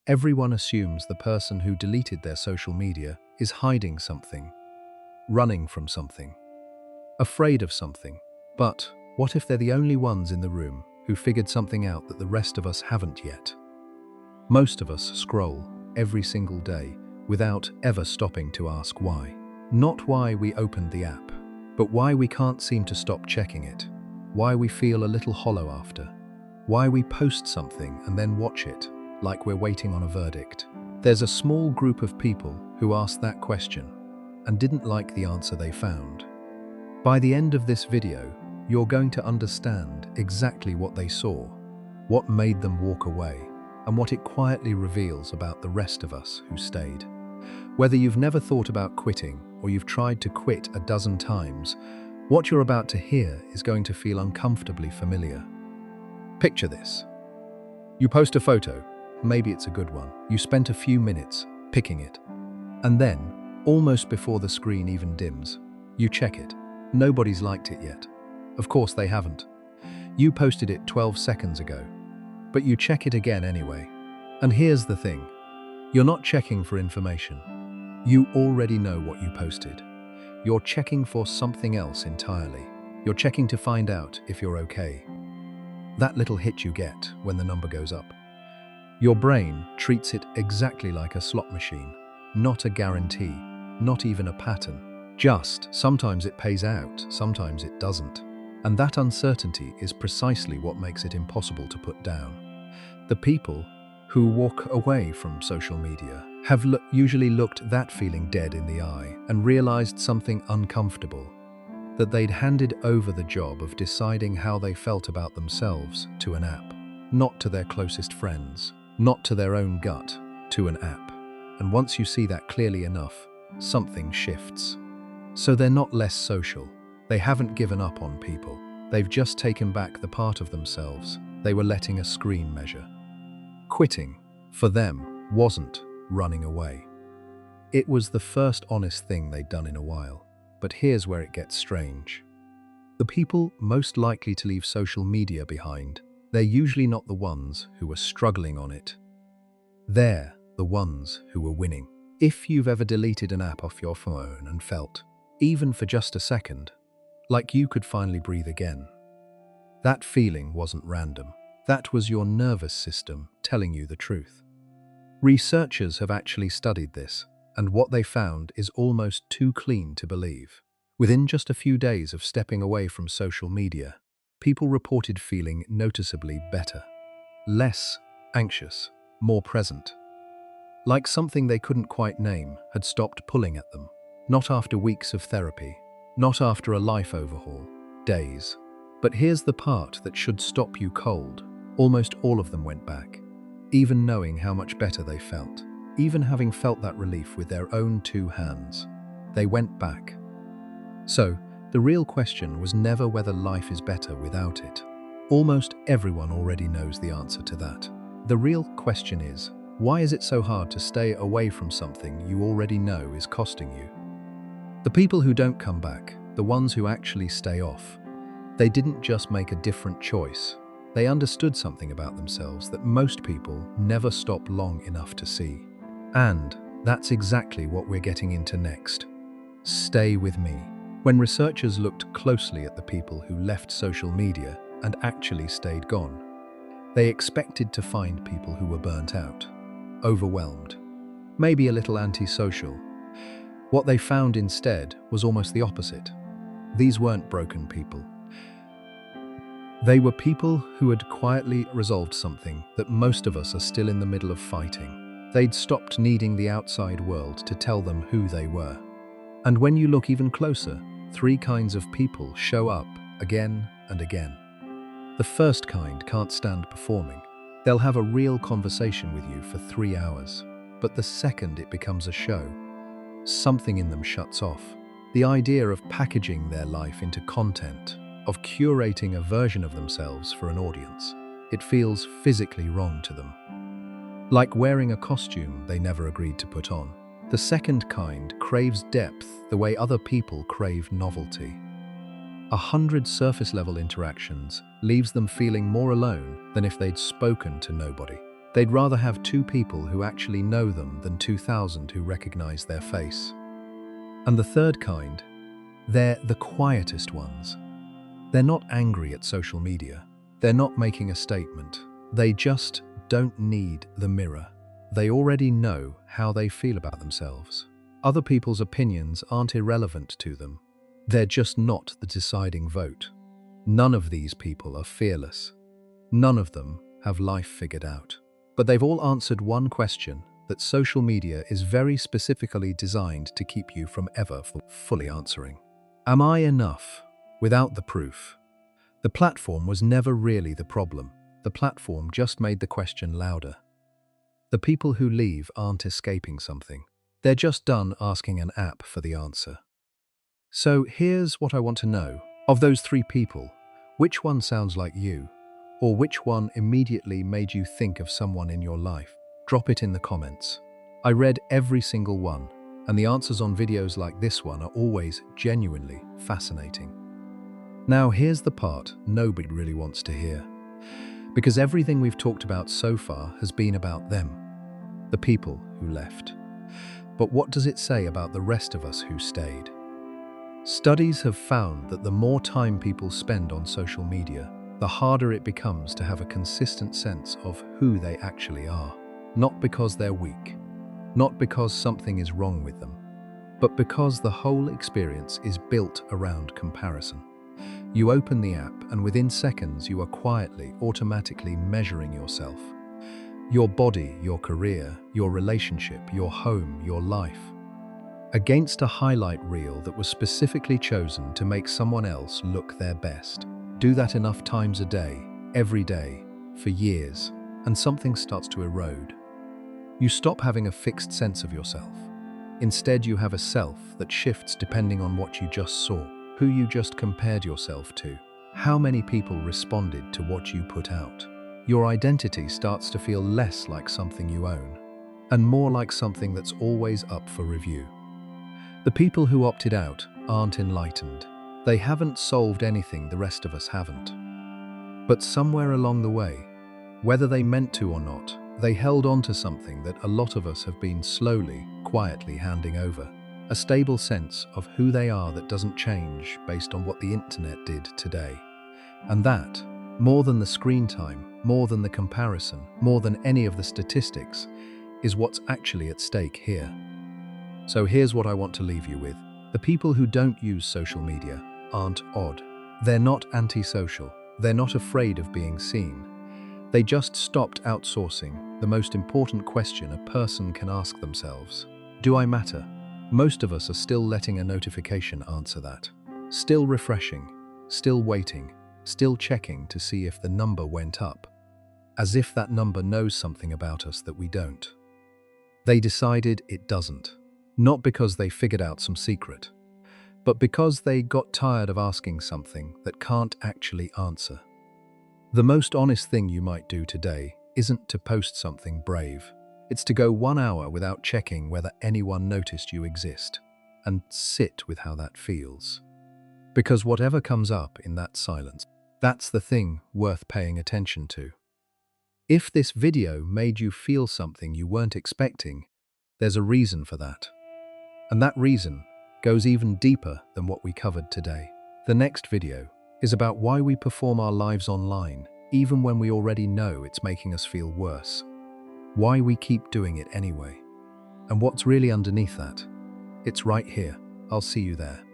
Everyone assumes the person who deleted their social media is hiding something, running from something, afraid of something. But what if they're the only ones in the room who figured something out that the rest of us haven't yet? Most of us scroll every single day without ever stopping to ask why. Not why we opened the app, but why we can't seem to stop checking it. Why we feel a little hollow after. Why we post something and then watch it like we're waiting on a verdict. There's a small group of people who asked that question and didn't like the answer they found. By the end of this video, you're going to understand exactly what they saw, what made them walk away, and what it quietly reveals about the rest of us who stayed. Whether you've never thought about quitting or you've tried to quit a dozen times, what you're about to hear is going to feel uncomfortably familiar. Picture this. You post a photo, maybe it's a good one. You spent a few minutes picking it. And then, almost before the screen even dims, you check it. Nobody's liked it yet. Of course they haven't. You posted it 12 seconds ago, but you check it again anyway. And here's the thing. You're not checking for information. You already know what you posted. You're checking for something else entirely. You're checking to find out if you're okay. That little hit you get when the number goes up. Your brain treats it exactly like a slot machine, not a guarantee, not even a pattern. Just sometimes it pays out, sometimes it doesn't. And that uncertainty is precisely what makes it impossible to put down. The people who walk away from social media have usually looked that feeling dead in the eye and realized something uncomfortable, that they'd handed over the job of deciding how they felt about themselves to an app, not to their closest friends, not to their own gut, to an app. And once you see that clearly enough, something shifts. So they're not less social. They haven't given up on people. They've just taken back the part of themselves they were letting a screen measure. Quitting, for them, wasn't running away. It was the first honest thing they'd done in a while. But here's where it gets strange. The people most likely to leave social media behind, they're usually not the ones who were struggling on it. They're the ones who were winning. If you've ever deleted an app off your phone and felt, even for just a second, like you could finally breathe again, that feeling wasn't random. That was your nervous system telling you the truth. Researchers have actually studied this, and what they found is almost too clean to believe. Within just a few days of stepping away from social media, people reported feeling noticeably better, less anxious, more present. Like something they couldn't quite name had stopped pulling at them. Not after weeks of therapy, not after a life overhaul, days. But here's the part that should stop you cold. Almost all of them went back, even knowing how much better they felt. Even having felt that relief with their own two hands, they went back. So, the real question was never whether life is better without it. Almost everyone already knows the answer to that. The real question is, why is it so hard to stay away from something you already know is costing you? The people who don't come back, the ones who actually stay off, they didn't just make a different choice. They understood something about themselves that most people never stop long enough to see. And that's exactly what we're getting into next. Stay with me. When researchers looked closely at the people who left social media and actually stayed gone, they expected to find people who were burnt out, overwhelmed, maybe a little antisocial. What they found instead was almost the opposite. These weren't broken people. They were people who had quietly resolved something that most of us are still in the middle of fighting. They'd stopped needing the outside world to tell them who they were. And when you look even closer, three kinds of people show up again and again. The first kind can't stand performing. They'll have a real conversation with you for 3 hours. But the second it becomes a show, something in them shuts off. The idea of packaging their life into content, of curating a version of themselves for an audience, it feels physically wrong to them. Like wearing a costume they never agreed to put on. The second kind craves depth the way other people crave novelty. 100 surface-level interactions leaves them feeling more alone than if they'd spoken to nobody. They'd rather have 2 people who actually know them than 2,000 who recognize their face. And the third kind, they're the quietest ones. They're not angry at social media. They're not making a statement. They just don't need the mirror. They already know how they feel about themselves. Other people's opinions aren't irrelevant to them. They're just not the deciding vote. None of these people are fearless. None of them have life figured out. But they've all answered one question that social media is very specifically designed to keep you from ever fully answering. Am I enough without the proof? The platform was never really the problem. The platform just made the question louder. The people who leave aren't escaping something. They're just done asking an app for the answer. So here's what I want to know. Of those 3 people, which one sounds like you? Or which one immediately made you think of someone in your life? Drop it in the comments. I read every single one, and the answers on videos like this one are always genuinely fascinating. Now here's the part nobody really wants to hear. Because everything we've talked about so far has been about them, the people who left. But what does it say about the rest of us who stayed? Studies have found that the more time people spend on social media, the harder it becomes to have a consistent sense of who they actually are. Not because they're weak, not because something is wrong with them, but because the whole experience is built around comparison. You open the app and within seconds you are quietly, automatically measuring yourself. Your body, your career, your relationship, your home, your life, against a highlight reel that was specifically chosen to make someone else look their best. Do that enough times a day, every day, for years, and something starts to erode. You stop having a fixed sense of yourself. Instead, you have a self that shifts depending on what you just saw, who you just compared yourself to, how many people responded to what you put out. Your identity starts to feel less like something you own, and more like something that's always up for review. The people who opted out aren't enlightened. They haven't solved anything the rest of us haven't. But somewhere along the way, whether they meant to or not, they held on to something that a lot of us have been slowly, quietly handing over. A stable sense of who they are that doesn't change based on what the internet did today. And that, more than the screen time, more than the comparison, more than any of the statistics, is what's actually at stake here. So here's what I want to leave you with. The people who don't use social media aren't odd. They're not antisocial. They're not afraid of being seen. They just stopped outsourcing the most important question a person can ask themselves. Do I matter? Most of us are still letting a notification answer that. Still refreshing, still waiting, still checking to see if the number went up. As if that number knows something about us that we don't. They decided it doesn't. Not because they figured out some secret, but because they got tired of asking something that can't actually answer. The most honest thing you might do today isn't to post something brave. It's to go 1 hour without checking whether anyone noticed you exist, and sit with how that feels. Because whatever comes up in that silence, that's the thing worth paying attention to. If this video made you feel something you weren't expecting, there's a reason for that. And that reason goes even deeper than what we covered today. The next video is about why we perform our lives online, even when we already know it's making us feel worse. Why we keep doing it anyway. And what's really underneath that? It's right here. I'll see you there.